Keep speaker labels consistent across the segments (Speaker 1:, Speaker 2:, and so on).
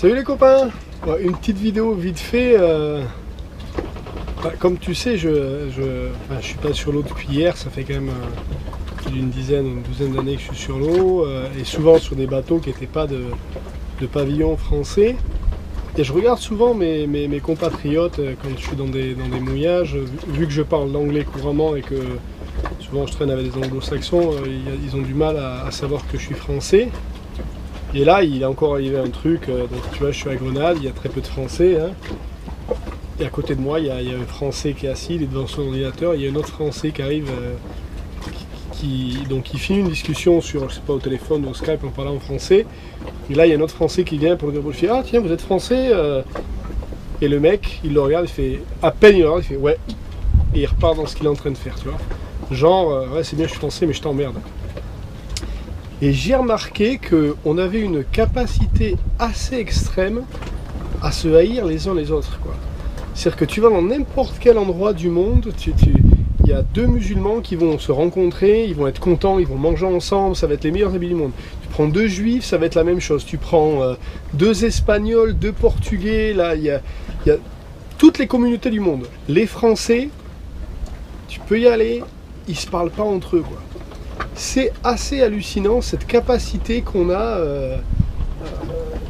Speaker 1: Salut les copains, une petite vidéo vite fait. Comme tu sais, je suis pas sur l'eau depuis hier, ça fait quand même plus d'une douzaine d'années que je suis sur l'eau, et souvent sur des bateaux qui n'étaient pas de pavillon français. Et je regarde souvent mes compatriotes quand je suis dans des mouillages, vu que je parle l'anglais couramment et que souvent je traîne avec des anglo-saxons, ils ont du mal à savoir que je suis français. Et là, il est encore arrivé un truc, donc tu vois, je suis à Grenade, il y a très peu de Français, hein. Et à côté de moi, il y a un Français qui est assis, il est devant son ordinateur, il y a un autre Français qui arrive, qui finit une discussion sur, je sais pas, au téléphone ou au Skype en parlant en français. Et là, il y a un autre Français qui vient pour le dire, je fais, ah tiens, vous êtes Français Et le mec, il le regarde, il fait, à peine il le regarde, il fait, ouais. Et il repart dans ce qu'il est en train de faire, tu vois. Genre, ouais, c'est bien, je suis Français, mais je t'emmerde. Et j'ai remarqué qu'on avait une capacité assez extrême à se haïr les uns les autres, quoi. C'est-à-dire que tu vas dans n'importe quel endroit du monde, il y a deux musulmans qui vont se rencontrer, ils vont être contents, ils vont manger ensemble, ça va être les meilleurs amis du monde. Tu prends deux juifs, ça va être la même chose. Tu prends deux espagnols, deux portugais, là, il y a toutes les communautés du monde. Les Français, tu peux y aller, ils se parlent pas entre eux, quoi. C'est assez hallucinant cette capacité qu'on a,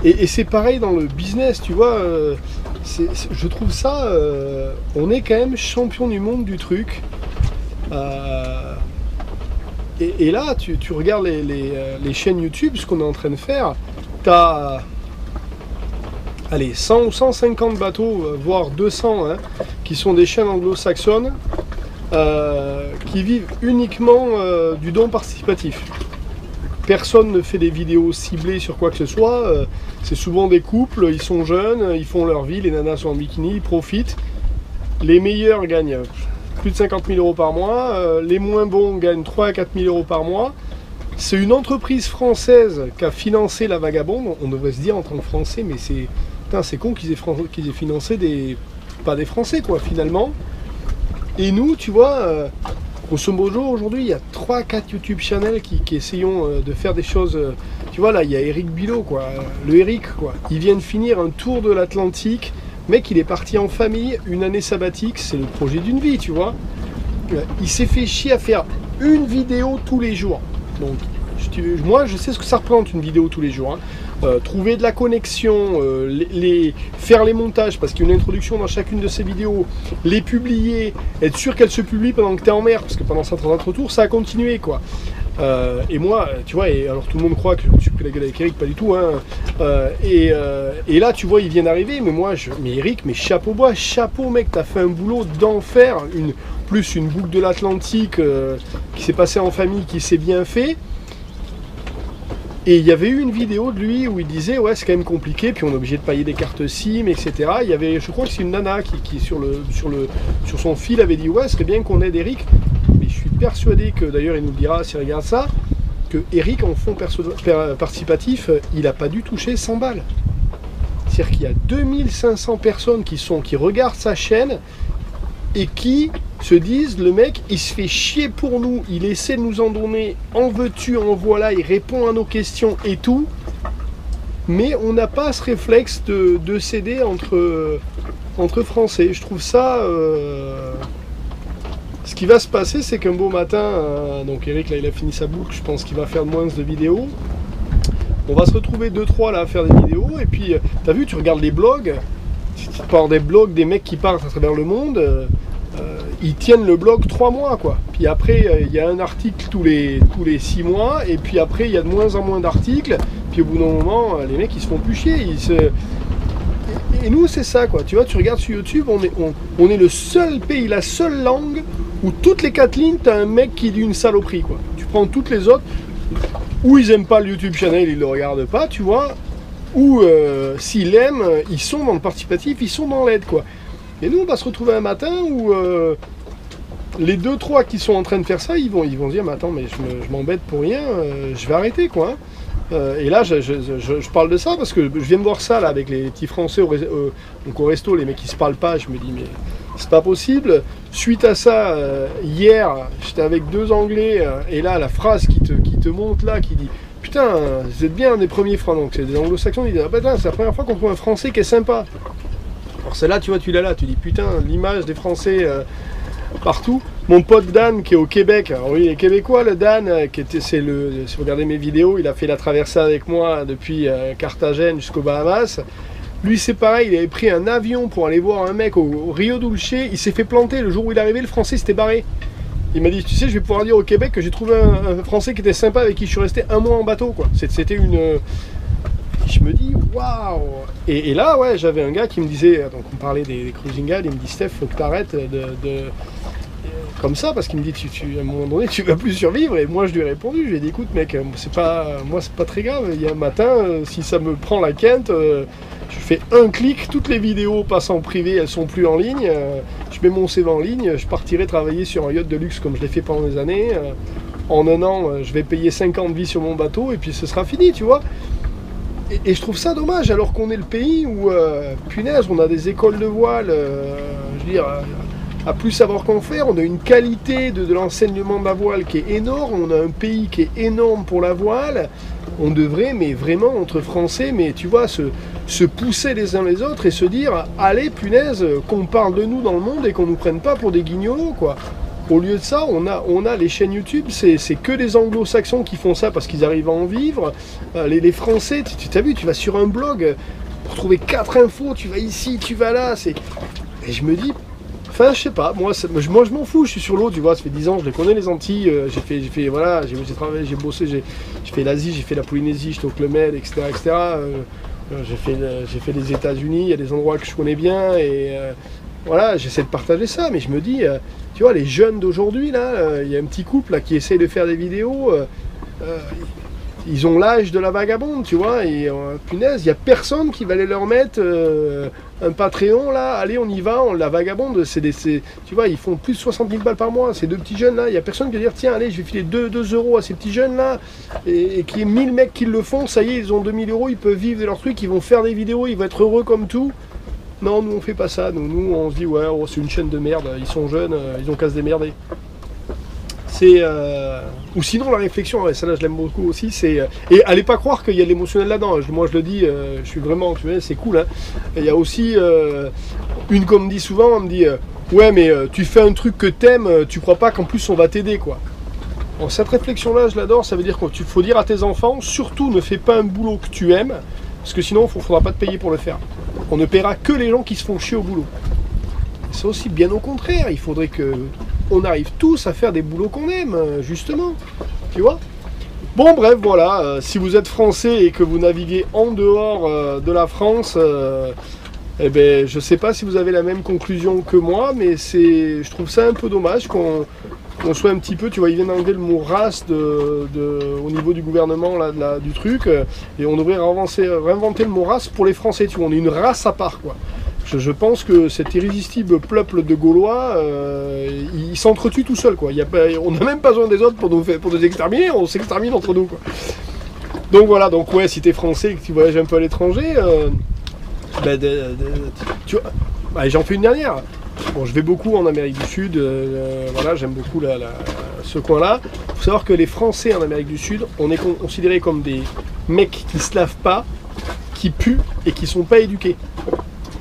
Speaker 1: et c'est pareil dans le business, tu vois, je trouve ça, on est quand même champion du monde du truc, et là tu regardes les chaînes YouTube, ce qu'on est en train de faire, t'as allez, 100 ou 150 bateaux, voire 200, hein, qui sont des chaînes anglo-saxonnes, qui vivent uniquement du don participatif. Personne ne fait des vidéos ciblées sur quoi que ce soit, c'est souvent des couples, ils sont jeunes, ils font leur vie, les nanas sont en bikini, ils profitent. Les meilleurs gagnent plus de 50 000 euros par mois, les moins bons gagnent 3 à 4 000 euros par mois. C'est une entreprise française qui a financé la Vagabonde. On devrait se dire en tant que Français, mais c'est con qu'ils aient financé pas des Français, quoi, finalement. Et nous, tu vois, grosso modo, aujourd'hui, il y a 3-4 YouTube channels qui essayons de faire des choses. Tu vois, là, il y a Eric Bilot, quoi. Le Eric, quoi. Il vient de finir un tour de l'Atlantique. Mec, il est parti en famille, une année sabbatique, c'est le projet d'une vie, tu vois. Il s'est fait chier à faire une vidéo tous les jours. Donc, moi, je sais ce que ça représente une vidéo tous les jours, hein. Trouver de la connexion, faire les montages, parce qu'il y a une introduction dans chacune de ces vidéos, les publier, être sûr qu'elles se publient pendant que tu es en mer, parce que pendant 130 tours, ça a continué, quoi. Et moi, tu vois, et alors tout le monde croit que je me suis pris la gueule avec Eric, pas du tout, hein. Et là, tu vois, il vient d'arriver, mais moi, mais Eric, mais chapeau bas, chapeau, mec, t'as fait un boulot d'enfer, plus une boucle de l'Atlantique qui s'est passée en famille, qui s'est bien fait. Et il y avait eu une vidéo de lui où il disait, ouais, c'est quand même compliqué, puis on est obligé de payer des cartes SIM, etc. Il y avait, je crois que c'est une nana qui sur son fil avait dit, ouais, ce serait bien qu'on aide Eric. Mais je suis persuadé que, d'ailleurs, il nous dira, s'il regarde ça, que Eric, en fonds participatif, il n'a pas dû toucher 100 balles. C'est-à-dire qu'il y a 2500 personnes qui regardent sa chaîne et qui se disent, le mec, il se fait chier pour nous, il essaie de nous en donner, en veux-tu, en voilà, il répond à nos questions et tout, mais on n'a pas ce réflexe de céder entre Français. Je trouve ça... Ce qui va se passer, c'est qu'un beau matin, donc Eric, là, il a fini sa boucle, je pense qu'il va faire de moins de vidéos. On va se retrouver 2-3 là à faire des vidéos, et puis, t'as vu, tu regardes les blogs, tu parles des blogs des mecs qui partent à travers le monde, ils tiennent le blog 3 mois, quoi. Puis après, il y a un article tous les 6 mois, et puis après, il y a de moins en moins d'articles, puis au bout d'un moment, les mecs, ils se font plus chier. Et nous, c'est ça, quoi. Tu vois, tu regardes sur YouTube, on est le seul pays, la seule langue, où toutes les 4 lignes, t'as un mec qui dit une saloperie, quoi. Tu prends toutes les autres, ou ils aiment pas le YouTube channel, ils le regardent pas, tu vois, ou s'ils l'aiment, ils sont dans le participatif, ils sont dans l'aide, quoi. Et nous, on va se retrouver un matin où les 2-3 qui sont en train de faire ça, ils vont se dire, mais attends, mais je m'embête pour rien, je vais arrêter, quoi. Et là, je parle de ça parce que je viens de voir ça là avec les petits Français donc au resto, les mecs qui se parlent pas, je me dis, mais c'est pas possible. Suite à ça, hier, j'étais avec 2 Anglais, et là, la phrase qui te monte là, qui dit, putain, vous êtes bien des premiers Français. Donc c'est des anglo-saxons, ils disent, ah ben là, c'est la première fois qu'on trouve un Français qui est sympa. Alors celle-là, tu vois, tu l'as là, tu dis, putain, l'image des Français partout. Mon pote Dan qui est au Québec, alors oui, il est québécois, le Dan, si vous regardez mes vidéos, il a fait la traversée avec moi depuis Carthagène jusqu'aux Bahamas. Lui, c'est pareil, il avait pris un avion pour aller voir un mec au Rio Dulce, il s'est fait planter. Le jour où il est arrivé, le Français s'était barré. Il m'a dit, tu sais, je vais pouvoir dire au Québec que j'ai trouvé un Français qui était sympa, avec qui je suis resté un mois en bateau, quoi. C'était une... Je me dis, waouh! Et là, ouais, j'avais un gars qui me disait, donc on parlait des cruising guides, il me dit, Steph, faut que tu arrêtes comme ça, parce qu'il me dit, à un moment donné, tu vas plus survivre. Et moi, je lui ai répondu, je lui ai dit, écoute, mec, moi, c'est pas très grave. Il y a un matin, si ça me prend la quinte, je fais un clic, toutes les vidéos passent en privé, elles sont plus en ligne. Je mets mon CV en ligne, je partirai travailler sur un yacht de luxe comme je l'ai fait pendant des années. En un an, je vais payer 5 ans de vie sur mon bateau et puis ce sera fini, tu vois. Et je trouve ça dommage, alors qu'on est le pays où, punaise, on a des écoles de voile, je veux dire, à plus savoir qu'en faire. On a une qualité de l'enseignement de la voile qui est énorme, on a un pays qui est énorme pour la voile. On devrait, mais vraiment, entre Français, mais tu vois, se pousser les uns les autres et se dire, allez, punaise, qu'on parle de nous dans le monde et qu'on nous prenne pas pour des guignolos, quoi. Au lieu de ça, on a les chaînes YouTube, c'est que les anglo-saxons qui font ça parce qu'ils arrivent à en vivre. Les Français, tu t'as vu, tu vas sur un blog pour trouver 4 infos, tu vas ici, tu vas là. Et je me dis, enfin, je sais pas, moi je m'en fous, je suis sur l'eau, tu vois, ça fait 10 ans, je les connais les Antilles, voilà, j'ai travaillé, j'ai bossé, j'ai fait l'Asie, j'ai fait la Polynésie, j'étais au Club Med, etc. J'ai fait les États-Unis, il y a des endroits que je connais bien et voilà, j'essaie de partager ça, mais je me dis, tu vois, les jeunes d'aujourd'hui, là, il y a un petit couple là, qui essaye de faire des vidéos, ils ont l'âge de la vagabonde, tu vois, et punaise, il n'y a personne qui va aller leur mettre un Patreon, là, allez, on y va, la vagabonde, tu vois, ils font plus de 60 000 balles par mois, ces deux petits jeunes, là, il n'y a personne qui va dire, tiens, allez, je vais filer 2 euros à ces petits jeunes, là, et qu'il y ait 1000 mecs qui le font, ça y est, ils ont 2000 euros, ils peuvent vivre de leur truc, ils vont faire des vidéos, ils vont être heureux comme tout. Non, nous on fait pas ça, nous on se dit ouais, oh, c'est une chaîne de merde, ils sont jeunes, ils ont qu'à se démerder. Ou sinon la réflexion, ouais, celle-là je l'aime beaucoup aussi, c'est... Et allez pas croire qu'il y a de l'émotionnel là-dedans, moi je le dis, je suis vraiment, tu vois, c'est cool, hein. Il y a aussi une comme me dit souvent, on me dit ouais mais tu fais un truc que t'aimes, tu crois pas qu'en plus on va t'aider, quoi. Bon, cette réflexion-là, je l'adore, ça veut dire qu'il faut dire à tes enfants, surtout ne fais pas un boulot que tu aimes, parce que sinon il ne faudra pas te payer pour le faire. On ne paiera que les gens qui se font chier au boulot. C'est aussi bien au contraire, il faudrait qu'on arrive tous à faire des boulots qu'on aime, justement. Tu vois? Bon bref, voilà, si vous êtes français et que vous naviguez en dehors de la France, eh ben, je ne sais pas si vous avez la même conclusion que moi, mais je trouve ça un peu dommage qu'on soit un petit peu, tu vois, ils viennent enlever le mot race au niveau du gouvernement là, du truc, et on devrait réinventer le mot race pour les Français, tu vois, on est une race à part, quoi. Je pense que cet irrésistible peuple de Gaulois, il s'entretue tout seul, quoi. On n'a même pas besoin des autres pour nous exterminer, on s'extermine entre nous, quoi. Donc voilà, donc ouais, si t'es français et que tu voyages un peu à l'étranger, tu vois, allez, j'en fais une dernière. Bon, je vais beaucoup en Amérique du Sud, voilà, j'aime beaucoup ce coin-là. Il faut savoir que les Français en Amérique du Sud, on est considérés comme des mecs qui se lavent pas, qui puent et qui sont pas éduqués.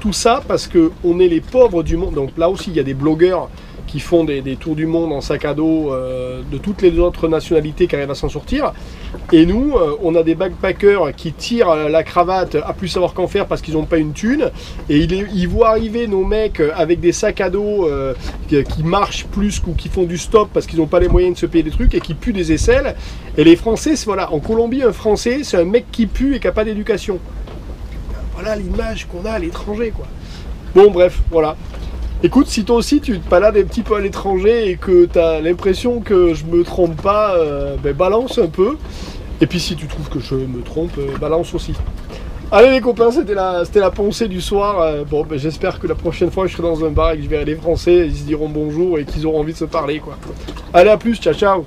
Speaker 1: Tout ça parce qu'on est les pauvres du monde. Donc là aussi, il y a des blogueurs qui font des tours du monde en sac à dos de toutes les autres nationalités qui arrivent à s'en sortir. Et nous, on a des backpackers qui tirent la cravate à plus savoir qu'en faire parce qu'ils n'ont pas une thune. Et ils voient arriver nos mecs avec des sacs à dos qui marchent plus ou qui font du stop parce qu'ils n'ont pas les moyens de se payer des trucs et qui puent des aisselles. Et les Français, voilà, en Colombie, un Français, c'est un mec qui pue et qui n'a pas d'éducation. Voilà l'image qu'on a à l'étranger, quoi. Bon, bref, voilà. Écoute, si toi aussi tu te balades un petit peu à l'étranger et que tu as l'impression que je me trompe pas, ben balance un peu. Et puis si tu trouves que je me trompe, balance aussi. Allez les copains, c'était la pensée du soir. Bon, ben, j'espère que la prochaine fois je serai dans un bar et que je verrai les Français, ils se diront bonjour et qu'ils auront envie de se parler, quoi. Allez, à plus, ciao ciao.